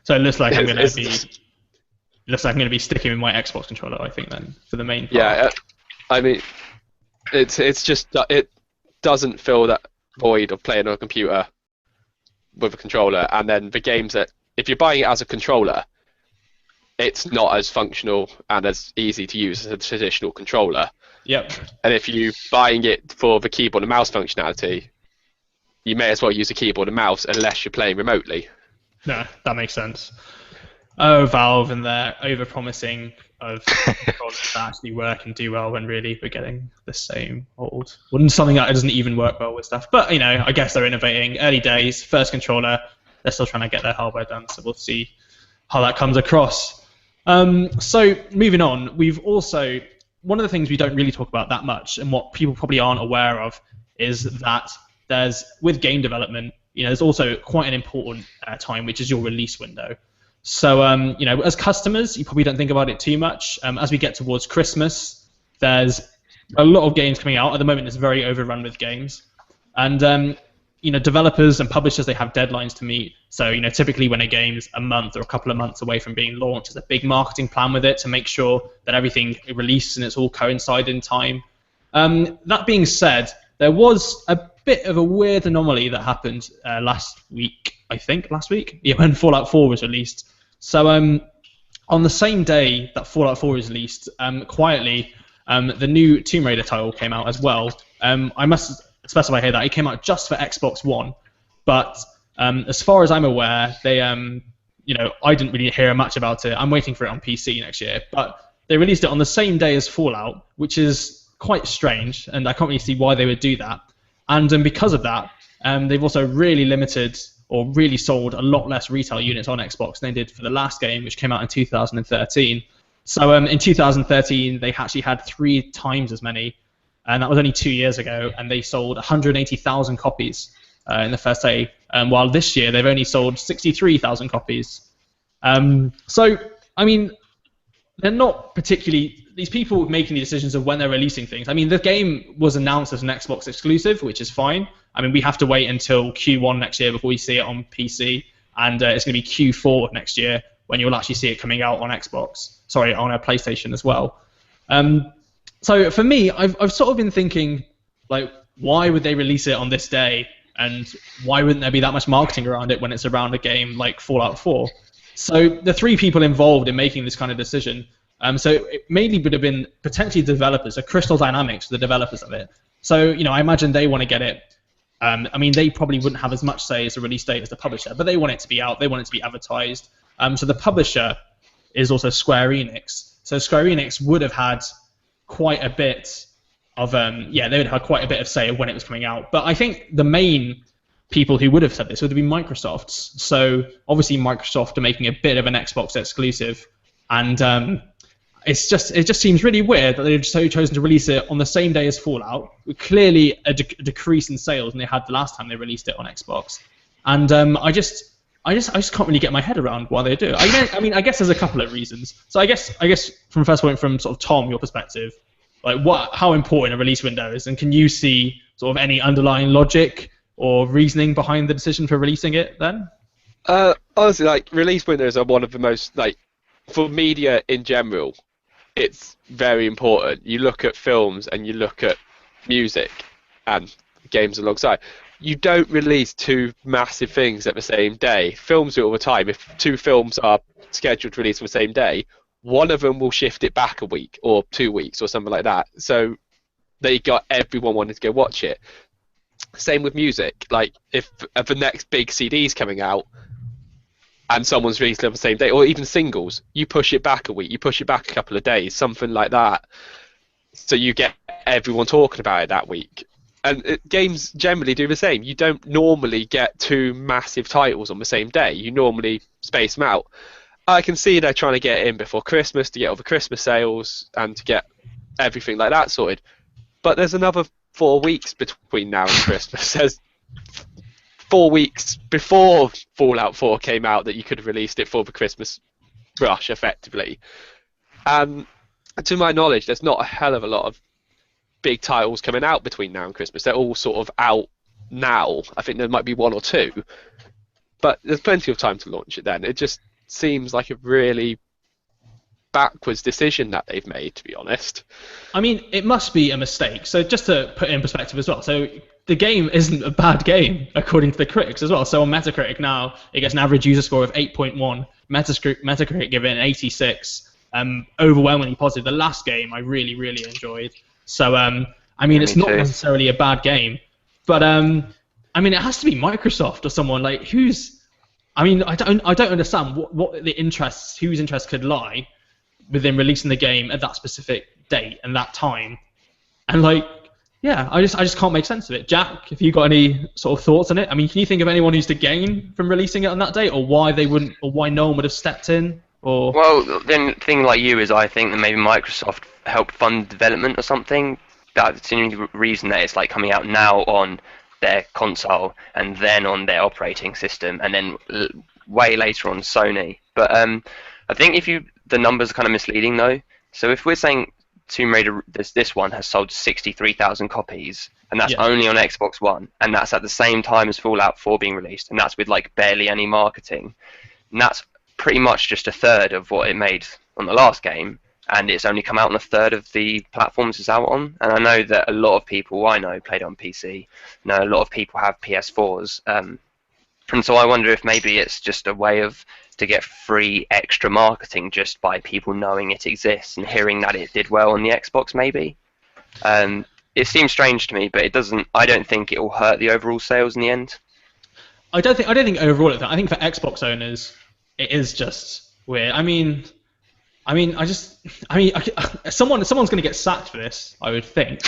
So it looks like I'm going to be sticking with my Xbox controller, I think, then, for the main part. Yeah, I mean, it's just, it doesn't fill that void of playing on a computer with a controller, and then the games that, if you're buying it as a controller, it's not as functional and as easy to use as a traditional controller. Yep. And if you're buying it for the keyboard and mouse functionality, you may as well use a keyboard and mouse unless you're playing remotely. No, that makes sense. Oh, Valve and their over-promising of controllers that actually work and do well when really we're getting the same old. Well, something that doesn't even work well with stuff. But, I guess they're innovating. Early days, first controller, they're still trying to get their hardware done, so we'll see how that comes across. So, moving on, we've also... One of the things we don't really talk about that much, and what people probably aren't aware of, is that with game development, there's also quite an important time, which is your release window. So, as customers, you probably don't think about it too much. As we get towards Christmas, there's a lot of games coming out. At the moment, it's very overrun with games. And, developers and publishers, they have deadlines to meet. So, typically when a game's a month or a couple of months away from being launched, there's a big marketing plan with it to make sure that everything releases and it's all coincide in time. That being said, there was a bit of a weird anomaly that happened last week, when Fallout 4 was released. So on the same day that Fallout 4 was released, quietly, the new Tomb Raider title came out as well. I must specify here that it came out just for Xbox One. But as far as I'm aware, they I didn't really hear much about it. I'm waiting for it on PC next year, but they released it on the same day as Fallout, which is quite strange, and I can't really see why they would do that. And because of that, they've also really limited or really sold a lot less retail units on Xbox than they did for the last game, which came out in 2013. So in 2013, they actually had 3 times as many, and that was only 2 years ago, and they sold 180,000 copies in the first day, while this year they've only sold 63,000 copies. So, I mean, they're not particularly, these people making the decisions of when they're releasing things. I mean, the game was announced as an Xbox exclusive, which is fine. I mean, we have to wait until Q1 next year before we see it on PC, and it's going to be Q4 of next year when you'll actually see it coming out on on a PlayStation as well. So for me, I've sort of been thinking, like, why would they release it on this day, and why wouldn't there be that much marketing around it when it's around a game like Fallout 4? So the 3 people involved in making this kind of decision, so it mainly would have been potentially developers, so Crystal Dynamics, the developers of it. So, I imagine they want to get it. I mean, they probably wouldn't have as much say as a release date as the publisher, but they want it to be out, they want it to be advertised. So the publisher is also Square Enix. So Square Enix would have had quite a bit of, they would have had quite a bit of say of when it was coming out. But I think the main people who would have said this would have been Microsoft's. So obviously Microsoft are making a bit of an Xbox exclusive, and it just seems really weird that they've chosen to release it on the same day as Fallout, with clearly a decrease in sales than they had the last time they released it on Xbox. And I just can't really get my head around why they do it. I guess there's a couple of reasons. So I guess from first point, from sort of Tom, your perspective, like how important a release window is, and can you see sort of any underlying logic or reasoning behind the decision for releasing it then? Honestly, like, release windows are one of the most, like, for media in general, it's very important. You look at films and you look at music and games alongside. You don't release 2 massive things at the same day. Films do it all the time. If 2 films are scheduled to release on the same day, one of them will shift it back a week or 2 weeks or something like that. So they got everyone wanting to go watch it. Same with music. Like, if the next big CD's coming out and someone's released it on the same day, or even singles, you push it back a week, you push it back a couple of days, something like that. So you get everyone talking about it that week. And games generally do the same. You don't normally get 2 massive titles on the same day. You normally space them out. I can see they're trying to get it in before Christmas to get all the Christmas sales and to get everything like that sorted. But there's another 4 weeks between now and Christmas. There's 4 weeks before Fallout 4 came out that you could have released it for the Christmas rush, effectively. And to my knowledge, there's not a hell of a lot of big titles coming out between now and Christmas. They're all sort of out now. I think there might be 1 or 2. But there's plenty of time to launch it then. It just seems like a really backwards decision that they've made, to be honest. I mean, it must be a mistake. So just to put it in perspective as well, so the game isn't a bad game according to the critics as well. So on Metacritic now, it gets an average user score of 8.1. Metacritic give it an 86. Overwhelmingly positive. The last game I really, really enjoyed. So I mean, it's not necessarily a bad game, but I mean, it has to be Microsoft or someone like who's. I mean, I don't understand what the interests, whose interests could lie within releasing the game at that specific date and that time, and like, yeah, I just can't make sense of it. Jack, have you got any sort of thoughts on it? I mean, can you think of anyone who's to gain from releasing it on that date, or why they wouldn't, or why no one would have stepped in? Or well, then the thing like you is, I think that maybe Microsoft helped fund development or something. That's the only reason that it's like coming out now on their console and then on their operating system and then way later on Sony. But I think the numbers are kind of misleading though. So if we're saying Tomb Raider, this one has sold 63,000 copies, and that's only on Xbox One, and that's at the same time as Fallout 4 being released, and that's with like barely any marketing, and that's pretty much just a third of what it made on the last game, and it's only come out on a third of the platforms it's out on. And I know that a lot of people I know played on PC. I know a lot of people have PS4s, and so I wonder if maybe it's just a way to get free extra marketing just by people knowing it exists and hearing that it did well on the Xbox, maybe. it seems strange to me, but it doesn't. I don't think it will hurt the overall sales in the end. I don't think overall I think for Xbox owners it is just weird. Someone's going to get sacked for this, I would think.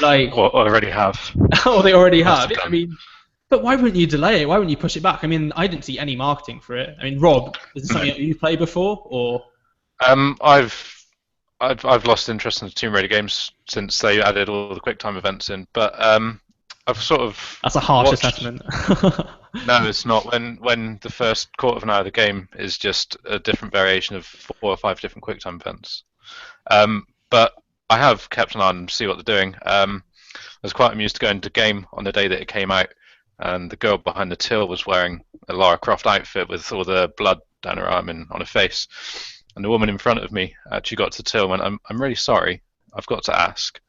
Like, or already have. or they already have. I mean, but why wouldn't you delay it? Why wouldn't you push it back? I mean, I didn't see any marketing for it. I mean, Rob, is this something that you've played before, or? I've lost interest in the Tomb Raider games since they added all the QuickTime events in, but I've sort of. That's a harsh assessment. No, it's not. When the first quarter of an hour of the game is just a different variation of 4 or 5 different QuickTime events. But I have kept an eye on them to see what they're doing. I was quite amused to go into game on the day that it came out, and the girl behind the till was wearing a Lara Croft outfit with all the blood down her arm and on her face. And the woman in front of me actually got to the till and went, I'm really sorry, I've got to ask,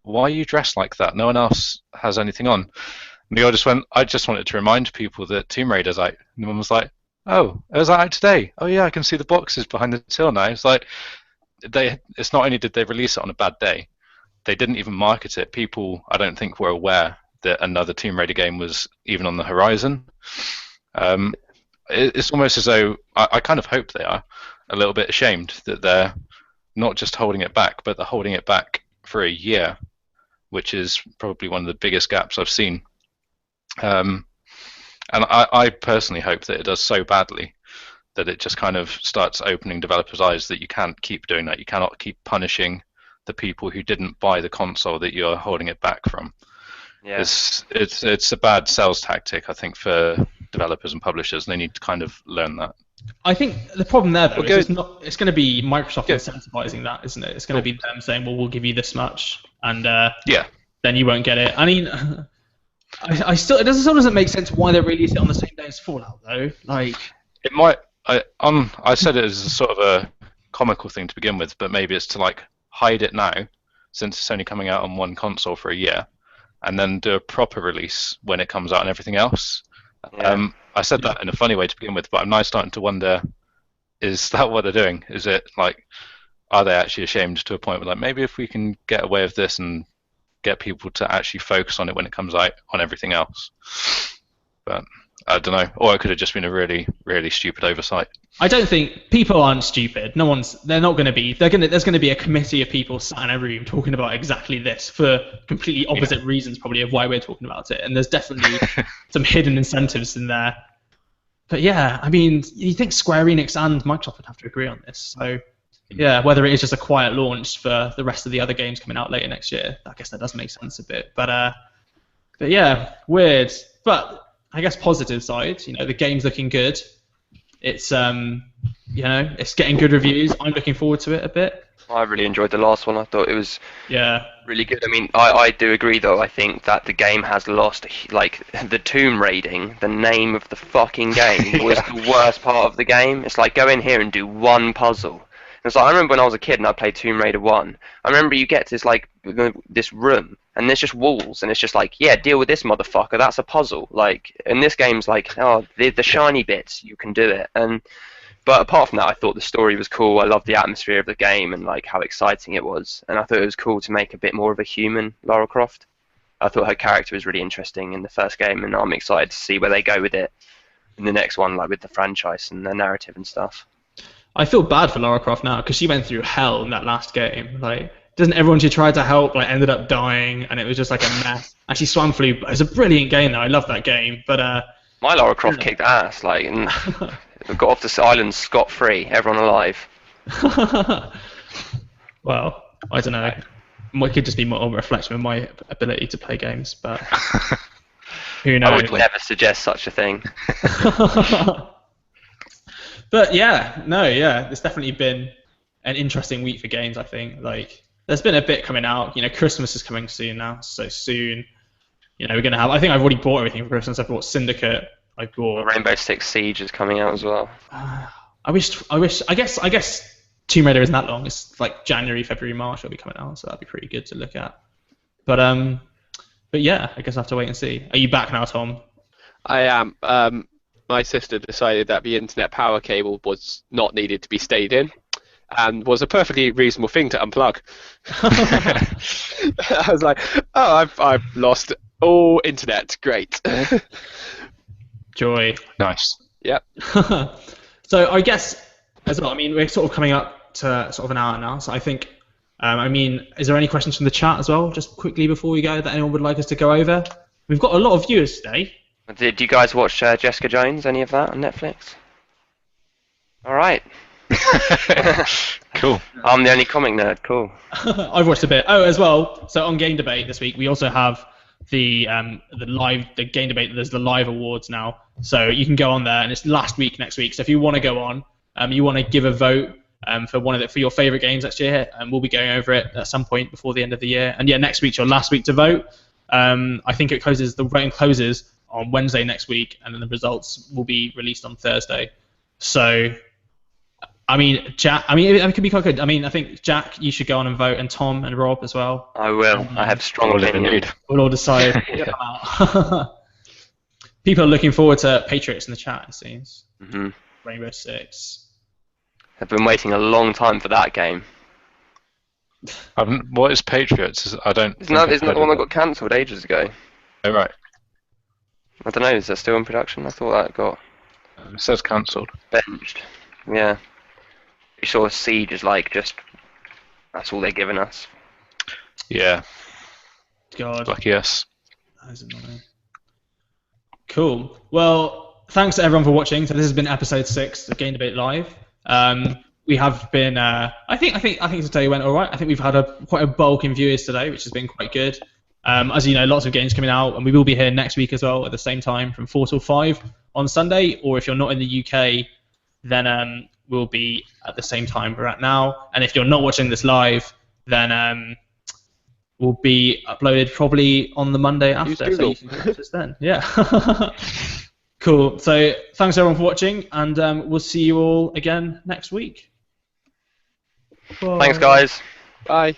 why are you dressed like that? No one else has anything on. And the girl just went, I just wanted to remind people that Tomb Raider's out. And the woman was like, oh, is that out today? Oh yeah, I can see the boxes behind the till now. It's like, it's not only did they release it on a bad day, they didn't even market it. People, I don't think, were aware that another Tomb Raider game was even on the horizon. It's almost as though, I kind of hope they are a little bit ashamed that they're not just holding it back, but they're holding it back for a year, which is probably one of the biggest gaps I've seen. And I personally hope that it does so badly that it just kind of starts opening developers' eyes that you can't keep doing that. You cannot keep punishing the people who didn't buy the console that you're holding it back from. Yeah. It's a bad sales tactic, I think, for developers and publishers. They need to kind of learn that. I think the problem there, though, is it's going to be Microsoft incentivizing that, isn't it? It's going to be them saying, well, we'll give you this much, and then you won't get it. I mean, it still doesn't make sense why they release it on the same day as Fallout, though. Like, it might. I said it as a sort of a comical thing to begin with, but maybe it's to like hide it now, since it's only coming out on one console for a year, and then do a proper release when it comes out on everything else. Yeah. I said that in a funny way to begin with, but I'm now starting to wonder, is that what they're doing? Is it like, are they actually ashamed to a point where like, maybe if we can get away with this and get people to actually focus on it when it comes out on everything else? But I don't know. Or it could have just been a really, really stupid oversight. I don't think people aren't stupid. They're not going to be. There's going to be a committee of people sat in a room talking about exactly this for completely opposite reasons, probably, of why we're talking about it. And there's definitely some hidden incentives in there. But yeah, I mean, you think Square Enix and Microsoft would have to agree on this. So yeah, whether it is just a quiet launch for the rest of the other games coming out later next year, I guess that does make sense a bit. But yeah, weird. But I guess positive side, the game's looking good. It's it's getting good reviews. I'm looking forward to it a bit. I really enjoyed the last one. I thought it was really good. I mean, I do agree though. I think that the game has lost, like, the tomb raiding. The name of the fucking game was the worst part of the game. It's like, go in here and do one puzzle. And it's like, I remember when I was a kid and I played Tomb Raider 1. I remember you get to this room and there's just walls and it's just like, yeah, deal with this motherfucker. That's a puzzle. Like, and this game's like, oh, the shiny bits, you can do it. But apart from that, I thought the story was cool. I loved the atmosphere of the game and like how exciting it was. And I thought it was cool to make a bit more of a human Lara Croft. I thought her character was really interesting in the first game, and I'm excited to see where they go with it in the next one, like with the franchise and the narrative and stuff. I feel bad for Lara Croft now because she went through hell in that last game. Like, doesn't everyone she tried to help ended up dying, and it was just like a mess. And she swam through. It's a brilliant game though. I love that game. But my Lara Croft kicked ass. Like, and got off this island scot-free, everyone alive. Well, I don't know. It could just be more of a reflection of my ability to play games, but who knows? I would never suggest such a thing. But it's definitely been an interesting week for games, I think. Like, there's been a bit coming out. Christmas is coming soon now, so soon. We're gonna have. I think I've already bought everything for Christmas. I bought Syndicate. I bought Rainbow Six Siege is coming out as well. I guess Tomb Raider isn't that long. It's like January, February, March it'll be coming out, so that'd be pretty good to look at. But yeah, I guess I have to wait and see. Are you back now, Tom? I am. My sister decided that the internet power cable was not needed to be stayed in, and was a perfectly reasonable thing to unplug. I was like, oh, I've lost all internet. Great. Joy. Nice. Yep. So I guess as well. I mean, we're sort of coming up to sort of an hour now. So I think. I mean, is there any questions from the chat as well, just quickly before we go, that anyone would like us to go over? We've got a lot of viewers today. Did you guys watch Jessica Jones? Any of that on Netflix? All right. Cool. I'm the only comic nerd. Cool. I've watched a bit. Oh, as well. So on Game Debate this week, we also have the Game Debate. There's the live awards now, so you can go on there, and it's last week next week. So if you want to go on, you want to give a vote for your favourite games next year, and we'll be going over it at some point before the end of the year. And yeah, next week's your last week to vote. I think the voting closes on Wednesday next week, and then the results will be released on Thursday. So, I mean, Jack, it could be quite good. I mean, I think Jack, you should go on and vote, and Tom and Rob as well. I will. I have strong opinion. We'll all decide. People are looking forward to Patriots in the chat, it seems. Mm-hmm. Rainbow Six. I've been waiting a long time for that game. What is Patriots? I don't. Isn't that the one that got cancelled ages ago? Oh, right. I don't know. Is that still in production? I thought that got. It says cancelled. Benched. Yeah. You saw Siege is like just. That's all they're giving us. Yeah. God. Lucky yes. That is annoying. Cool. Well, thanks to everyone for watching. So this has been episode 6 of Game Debate Live. We have been. I think today went all right. I think we've had quite a bulk in viewers today, which has been quite good. As you know, lots of games coming out, and we will be here next week as well at the same time from 4 till 5 on Sunday. Or if you're not in the UK, then we'll be at the same time we're at now. And if you're not watching this live, then will be uploaded probably on the Monday after. So you can watch this then. Yeah. Cool. So thanks everyone for watching, and we'll see you all again next week. Bye. Thanks, guys. Bye.